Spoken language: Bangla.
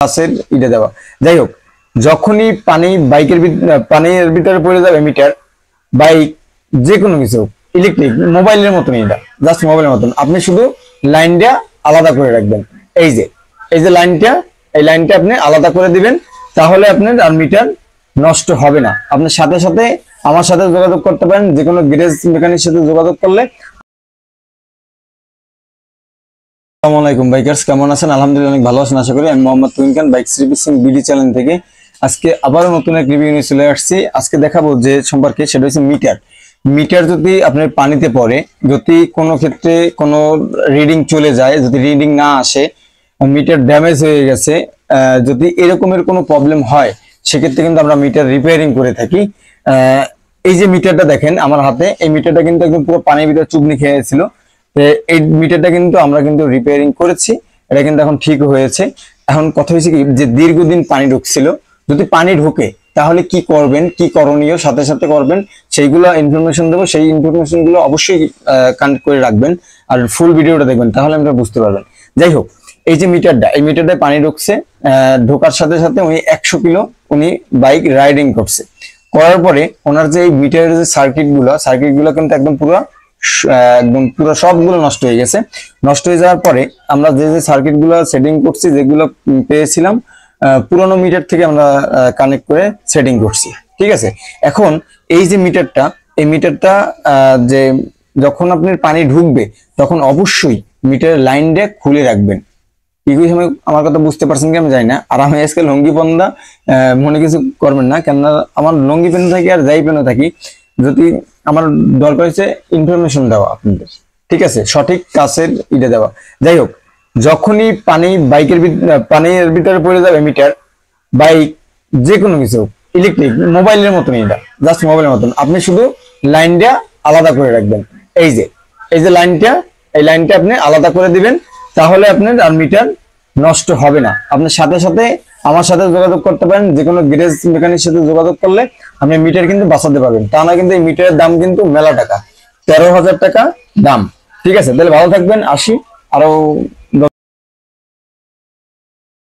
গ্লাসের ইটা দেওয়া। যাই হোক, যখনই পানির ভিতরে পড়ে যাবে মিটার, বাইক, যে কোনো কিছু, ইলেকট্রিক, মোবাইলের মতন, এটা জাস্ট মোবাইলের মতন, আপনি শুধু লাইনটা আলাদা করে রাখবেন। এই যে লাইনটা, এই লাইনটা আপনি আলাদা করে দিবেন, তাহলে আপনার আর মিটার নষ্ট হবে না। আপনার সাথে সাথে আমার সাথে যোগাযোগ করতে পারেন, যে কোনো গ্যারেজ মেকানিকের সাথে যোগাযোগ করলে। আসসালামু আলাইকুম বাইকার্স, কেমন আছেন? আলহামদুলিল্লাহ অনেক ভালো আছেন আশা করি। আমি মোহাম্মদ তুহিন খান, বাইক সার্ভিসিং বিডি চ্যানেল থেকে আজকে আবারও নতুন এক রিভিউ নিয়ে চলে আসছি। আজকে দেখাবো যে সম্পর্কে, সেটা হচ্ছে মিটার যদি আপনার পানিতে পড়ে, যদি কোনো ক্ষেত্রে কোনো রিডিং চলে যায়, যদি রিডিং না আসে, মিটার ড্যামেজ হয়ে গেছে, যদি এরকমের কোনো প্রবলেম হয়, সেক্ষেত্রে কিন্তু আমরা মিটার রিপেয়ারিং করে থাকি। এই যে মিটারটা দেখেন আমার হাতে, এই মিটারটা কিন্তু একদম পুরো পানির ভিতরে চুবনি খেয়েছিল। এই মিটারটা কিন্তু আমরা কিন্তু রিপেয়ারিং করেছি, এটা কিন্তু এখন ঠিক হয়েছে। এখন কথা হয়েছে কি, যে দীর্ঘদিন পানি ঢুকছিল, যদি পানি ঢোকে তাহলে কি করবেন, কি করণীয় সাথে সাথে করবেন, সেইগুলো ইনফরমেশন দেবো। সেই ইনফরমেশন গুলো অবশ্যই কানেক্ট করে রাখবেন আর ফুল ভিডিওটা দেখবেন, তাহলে আমরা বুঝতে পারবেন। যাই হোক, এই যে মিটারটা, এই মিটারটায় পানি ঢুকছে, ঢোকার সাথে সাথে উনি 100 কিলো উনি বাইক রাইডিং করছে। করার পরে ওনার যে মিটারের যে সার্কিটগুলো কিন্তু একদম পুরো সবগুলো নষ্ট হয়ে গেছে। নষ্ট হয়ে যাওয়ার পরে আমরা যে যে সার্কিটগুলো সেটিং করছি, যেগুলো পেয়েছিলাম পুরোনো মিটার থেকে আমরা কানেক্ট করে সেটিং করছি, ঠিক আছে। এখন এই যে মিটারটা, এই মিটারটা যে যখন আপনার পানি ঢুকবে, তখন অবশ্যই মিটারের লাইনটা খুলে রাখবেন। আমার কথা বুঝতে পারছেন কি আমি জানি না। আর আমি আজকে লঙ্গি পন্দা, মনে কিছু করবেন না, কেননা আমার লঙ্গি পেনে থাকি আর যাই পেনে থাকি, যদি আমার দরকার হচ্ছে ইনফরমেশন দেওয়া আপনাদের, ঠিক আছে, সঠিক কাজের ইটা দেওয়া। যাই হোক, যখনই পানির ভিতরে পড়ে যাবে মিটার, বাইক, যে কোনো কিছু, ইলেকট্রিক, মোবাইলের মতন, এটা জাস্ট মোবাইলের মতন, আপনি শুধু লাইনটা আলাদা করে রাখবেন। এই যে লাইনটা, এই লাইনটা আপনি আলাদা করে দিবেন, তাহলে আপনার আর মিটার নষ্ট হবে না। আপনার সাথে সাথে আমার সাথে যোগাযোগ করতে পারেন, যে কোনো গ্যারেজ মেকানিকের সাথে যোগাযোগ করলে আপনি মিটার কিন্তু বাঁচাতে পারবেন। তা না কিন্তু এই মিটারের দাম কিন্তু মেলা টাকা, 13,000 টাকা দাম, ঠিক আছে। তাহলে ভালো থাকবেন, আসি, আরো